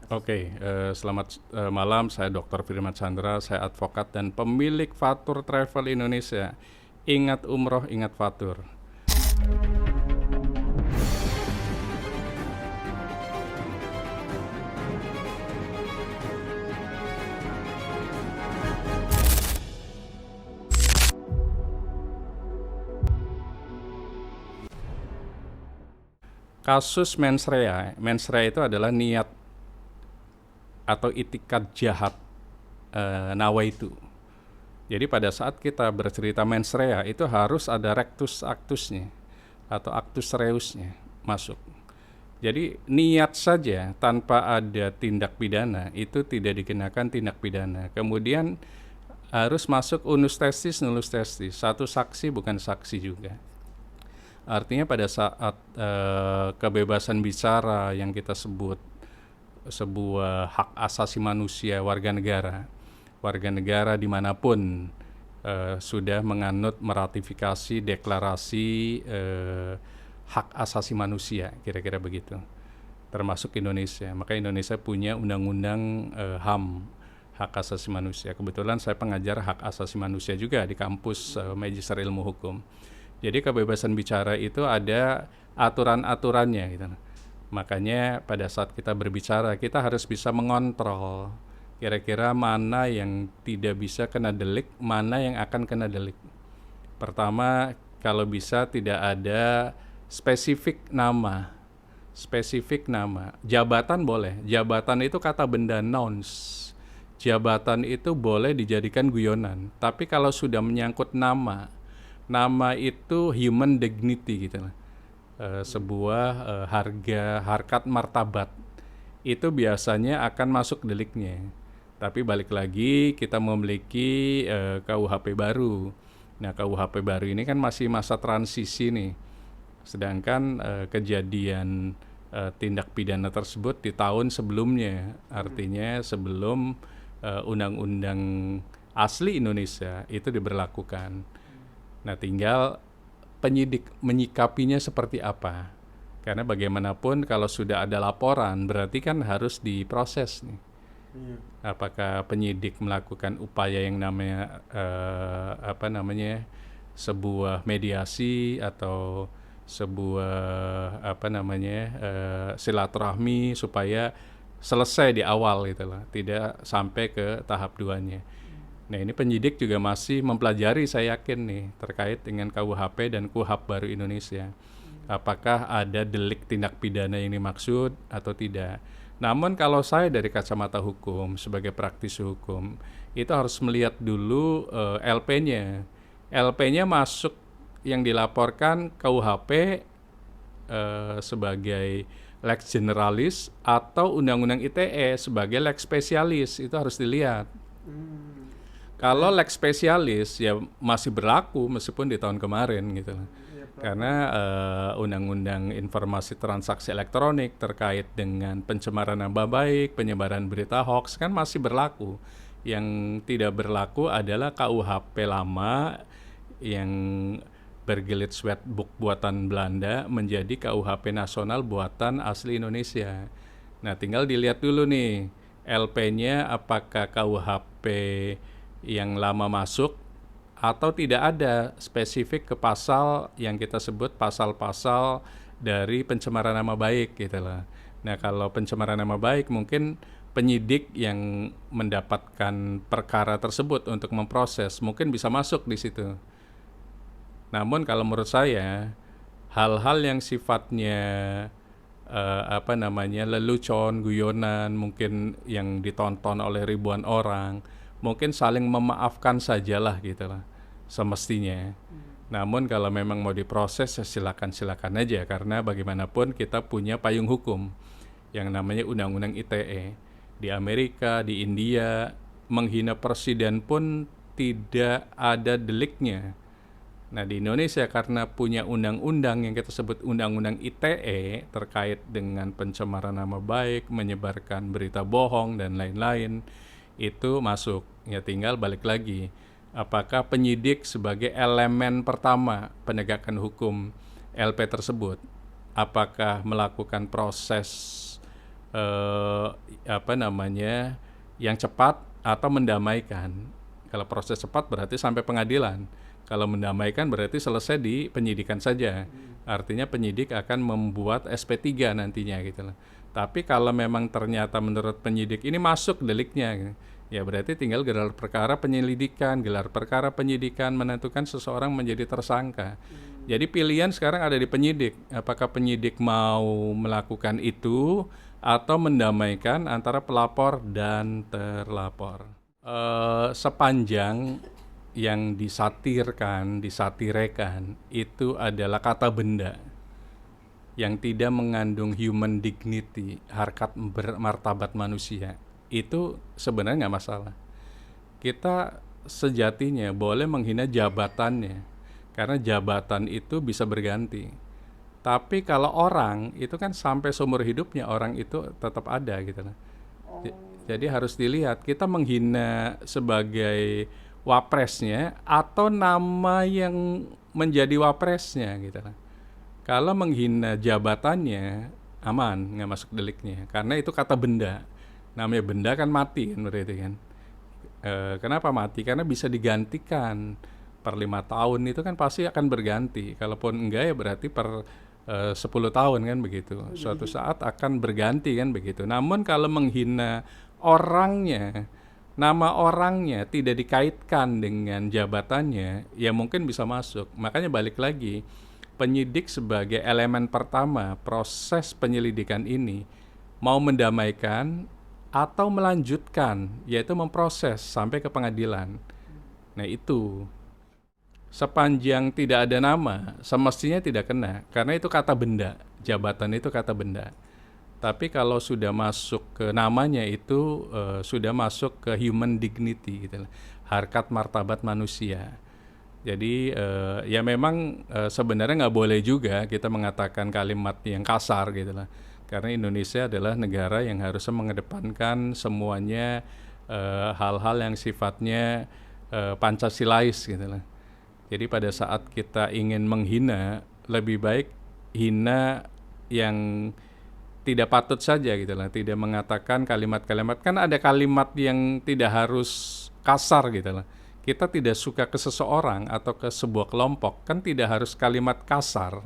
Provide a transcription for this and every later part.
Oke, selamat malam. Saya Dr. Firman Chandra, saya advokat dan pemilik Fatur Travel Indonesia. Ingat umroh, ingat Fatur. Kasus mens rea itu adalah niat atau itikat jahat nawaitu. Jadi pada saat kita bercerita mens rea itu harus ada rectus actusnya atau actus reusnya masuk. Jadi niat saja tanpa ada tindak pidana itu tidak dikenakan tindak pidana. Kemudian harus masuk unus testis nullus testis, satu saksi bukan saksi juga. Artinya pada saat kebebasan bicara yang kita sebut sebuah hak asasi manusia warga negara dimanapun sudah menganut meratifikasi deklarasi hak asasi manusia, kira-kira begitu, termasuk Indonesia. Maka Indonesia punya undang-undang HAM, hak asasi manusia. Kebetulan saya pengajar hak asasi manusia juga di kampus Magister Ilmu Hukum. Jadi kebebasan bicara itu ada aturan-aturannya gitu. Makanya pada saat kita berbicara kita harus bisa mengontrol kira-kira mana yang tidak bisa kena delik, mana yang akan kena delik. Pertama, kalau bisa tidak ada spesifik nama. Spesifik nama. Jabatan boleh. Jabatan itu kata benda nouns. Jabatan itu boleh dijadikan guyonan. Tapi kalau sudah menyangkut nama itu human dignity gitu lah. Sebuah harkat martabat itu biasanya akan masuk deliknya. Tapi balik lagi kita memiliki KUHP baru. Nah, KUHP baru ini kan masih masa transisi nih. Sedangkan kejadian tindak pidana tersebut di tahun sebelumnya, artinya sebelum undang-undang asli Indonesia itu diberlakukan. Nah, tinggal penyidik menyikapinya seperti apa. Karena bagaimanapun kalau sudah ada laporan berarti kan harus diproses nih. Apakah penyidik melakukan upaya yang namanya sebuah mediasi atau sebuah silaturahmi supaya selesai di awal gitu lah, tidak sampai ke tahap duanya. Nah, ini penyidik juga masih mempelajari saya yakin nih terkait dengan KUHP dan KUHAP baru Indonesia. Apakah ada delik tindak pidana yang dimaksud atau tidak. Namun kalau saya dari kacamata hukum sebagai praktisi hukum itu harus melihat dulu LP-nya. LP-nya masuk yang dilaporkan KUHP sebagai lex generalis atau undang-undang ITE sebagai lex spesialis, itu harus dilihat. Kalau lex spesialis ya masih berlaku meskipun di tahun kemarin gitu. Karena undang-undang informasi transaksi elektronik terkait dengan pencemaran nama baik, penyebaran berita hoax kan masih berlaku. Yang tidak berlaku adalah KUHP lama yang bergilit sweatbook buatan Belanda menjadi KUHP nasional buatan asli Indonesia. Nah, tinggal dilihat dulu nih LP-nya apakah KUHP yang lama masuk atau tidak ada spesifik ke pasal yang kita sebut pasal-pasal dari pencemaran nama baik gitu lah. Nah, kalau pencemaran nama baik mungkin penyidik yang mendapatkan perkara tersebut untuk memproses mungkin bisa masuk di situ. Namun kalau menurut saya hal-hal yang sifatnya lelucon, guyonan, mungkin yang ditonton oleh ribuan orang, mungkin saling memaafkan sajalah gitu lah semestinya. Namun kalau memang mau diproses ya silakan aja, karena bagaimanapun kita punya payung hukum yang namanya Undang-Undang ITE. Di Amerika, di India, menghina presiden pun tidak ada deliknya. Nah, di Indonesia karena punya undang-undang yang kita sebut Undang-Undang ITE terkait dengan pencemaran nama baik, menyebarkan berita bohong dan lain-lain, itu masuk. Ya tinggal balik lagi, apakah penyidik sebagai elemen pertama penegakan hukum LP tersebut, apakah melakukan proses eh, yang cepat atau mendamaikan. Kalau proses cepat berarti sampai pengadilan. Kalau mendamaikan berarti selesai di penyidikan saja. Artinya penyidik akan membuat SP3 nantinya gitu loh. Tapi kalau memang ternyata menurut penyidik ini masuk deliknya, ya berarti tinggal gelar perkara penyidikan menentukan seseorang menjadi tersangka. Jadi pilihan sekarang ada di penyidik. Apakah penyidik mau melakukan itu atau mendamaikan antara pelapor dan terlapor. Sepanjang yang disatirekan itu adalah kata benda yang tidak mengandung human dignity, harkat martabat manusia, itu sebenarnya nggak masalah. Kita sejatinya boleh menghina jabatannya, karena jabatan itu bisa berganti. Tapi kalau orang itu kan sampai seumur hidupnya orang itu tetap ada gitu lah. Jadi harus dilihat kita menghina sebagai wapresnya atau nama yang menjadi wapresnya gitu lah. Kalau menghina jabatannya aman, nggak masuk deliknya, karena itu kata benda. Namanya benda kan mati kan berarti kan. Kenapa mati? Karena bisa digantikan per 5 tahun itu kan pasti akan berganti. Kalaupun enggak ya berarti per 10 tahun kan begitu. Suatu saat akan berganti kan begitu. Namun kalau menghina orangnya, nama orangnya tidak dikaitkan dengan jabatannya, ya mungkin bisa masuk. Makanya balik lagi, penyidik sebagai elemen pertama proses penyelidikan ini mau mendamaikan atau melanjutkan, yaitu memproses sampai ke pengadilan. Nah itu, sepanjang tidak ada nama, semestinya tidak kena, karena itu kata benda, jabatan itu kata benda. Tapi kalau sudah masuk ke namanya itu sudah masuk ke human dignity, gitu, harkat martabat manusia. Jadi ya memang sebenarnya nggak boleh juga kita mengatakan kalimat yang kasar gitu lah. Karena Indonesia adalah negara yang harusnya mengedepankan semuanya hal-hal yang sifatnya Pancasilais gitu lah. Jadi pada saat kita ingin menghina, lebih baik hina yang tidak patut saja gitu lah, tidak mengatakan kalimat-kalimat. Kan ada kalimat yang tidak harus kasar gitu lah. Kita tidak suka ke seseorang atau ke sebuah kelompok, kan tidak harus kalimat kasar.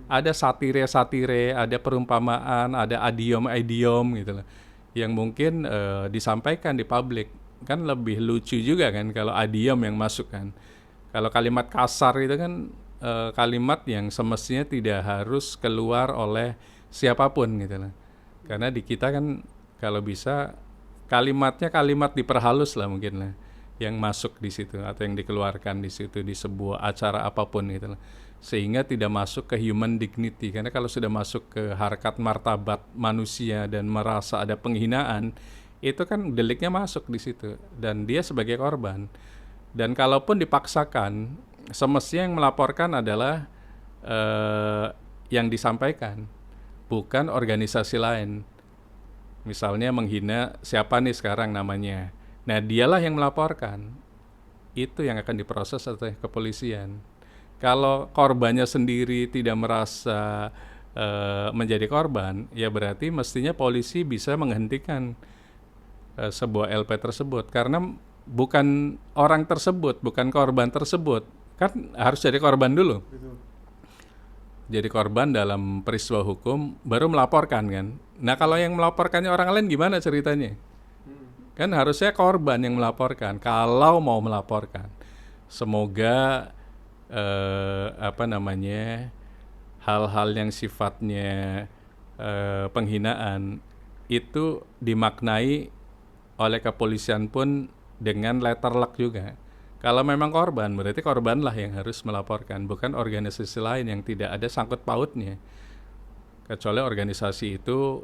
Ada satire-satire, ada perumpamaan, ada idiom-idiom gitu lah, yang mungkin disampaikan di publik. Kan lebih lucu juga kan kalau idiom yang masuk kan. Kalau kalimat kasar itu kan kalimat yang semestinya tidak harus keluar oleh siapapun gitu lah. Karena di kita kan kalau bisa kalimatnya kalimat diperhalus lah mungkin lah yang masuk di situ atau yang dikeluarkan di situ di sebuah acara apapun gitu lah. Sehingga tidak masuk ke human dignity, karena kalau sudah masuk ke harkat martabat manusia dan merasa ada penghinaan, itu kan deliknya masuk di situ dan dia sebagai korban. Dan kalaupun dipaksakan, semestinya yang melaporkan adalah yang disampaikan, bukan organisasi lain. Misalnya menghina siapa nih sekarang namanya, nah dialah yang melaporkan, itu yang akan diproses oleh kepolisian. Kalau korbannya sendiri tidak merasa menjadi korban, ya berarti mestinya polisi bisa menghentikan sebuah LP tersebut, karena bukan orang tersebut, bukan korban tersebut, kan harus jadi korban dulu. Jadi korban dalam peristiwa hukum baru melaporkan kan. Nah kalau yang melaporkannya orang lain gimana ceritanya? Kan harusnya korban yang melaporkan kalau mau melaporkan. Semoga hal-hal yang sifatnya penghinaan itu dimaknai oleh kepolisian pun dengan letter luck juga. Kalau memang korban, berarti korbanlah yang harus melaporkan, bukan organisasi lain yang tidak ada sangkut pautnya. Kecuali organisasi itu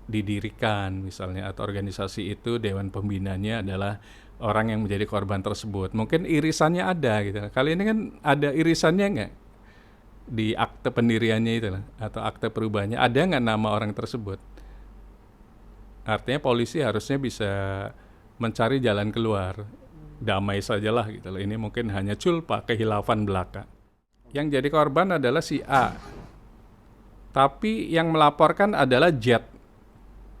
didirikan misalnya, atau organisasi itu dewan pembinanya adalah orang yang menjadi korban tersebut. Mungkin irisannya ada gitu. Kali ini kan ada irisannya nggak di akte pendiriannya itu lah, atau akte perubahannya, ada nggak nama orang tersebut? Artinya polisi harusnya bisa mencari jalan keluar. Damai sajalah gitu loh. Ini mungkin hanya culpa kehilafan belaka. Yang jadi korban adalah si A, tapi yang melaporkan adalah Z.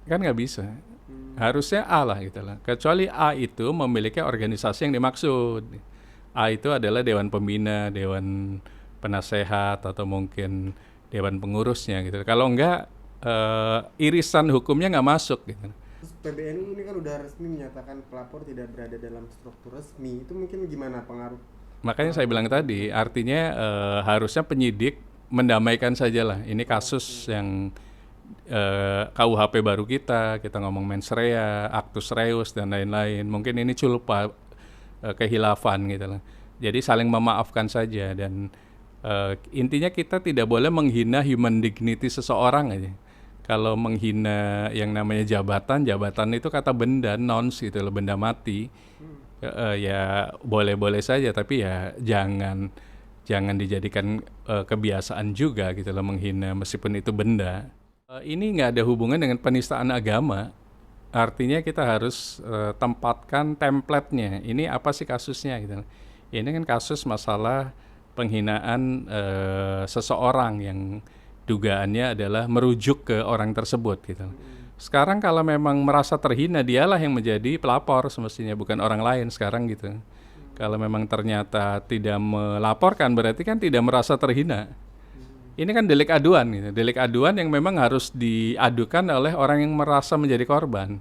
Kan nggak bisa. Harusnya A lah gitu lah. Kecuali A itu memiliki organisasi yang dimaksud. A itu adalah dewan pembina, dewan penasehat, atau mungkin dewan pengurusnya gitu. Kalau enggak, irisan hukumnya nggak masuk gitu. Terus PBNU ini kan udah resmi menyatakan pelapor tidak berada dalam struktur resmi. Itu mungkin gimana pengaruh Makanya saya pelapor bilang itu? tadi, artinya harusnya penyidik mendamaikan saja lah. Ini kasus Oke. yang KUHP baru kita ngomong mens rea, actus reus dan lain-lain. Mungkin ini culpa kehilafan gitu lah. Jadi saling memaafkan saja, dan intinya kita tidak boleh menghina human dignity seseorang aja. Kalau menghina yang namanya jabatan, jabatan itu kata benda, nouns gitu loh, benda mati. Ya boleh-boleh saja, tapi ya jangan dijadikan kebiasaan juga gitu loh menghina meskipun itu benda. Ini nggak ada hubungan dengan penistaan agama. Artinya kita harus tempatkan template-nya. Ini apa sih kasusnya gitu. Ini kan kasus masalah penghinaan seseorang yang dugaannya adalah merujuk ke orang tersebut gitu. Sekarang kalau memang merasa terhina, dialah yang menjadi pelapor semestinya, bukan orang lain sekarang gitu. Kalau memang ternyata tidak melaporkan, berarti kan tidak merasa terhina. Ini kan delik aduan gitu. Delik aduan yang memang harus diadukan oleh orang yang merasa menjadi korban.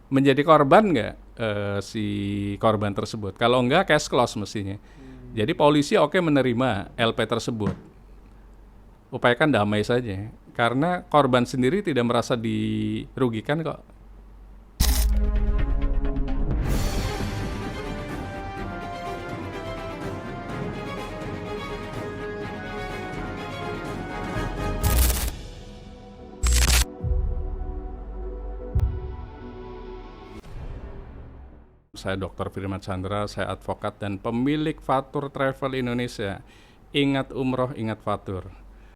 Menjadi korban nggak si korban tersebut? Kalau enggak, case close mestinya. Jadi polisi oke menerima LP tersebut. Upayakan damai saja. Karena korban sendiri tidak merasa dirugikan kok. Saya Dr. Firman Chandra, saya advokat dan pemilik Fatur Travel Indonesia. Ingat umroh, ingat Fatur.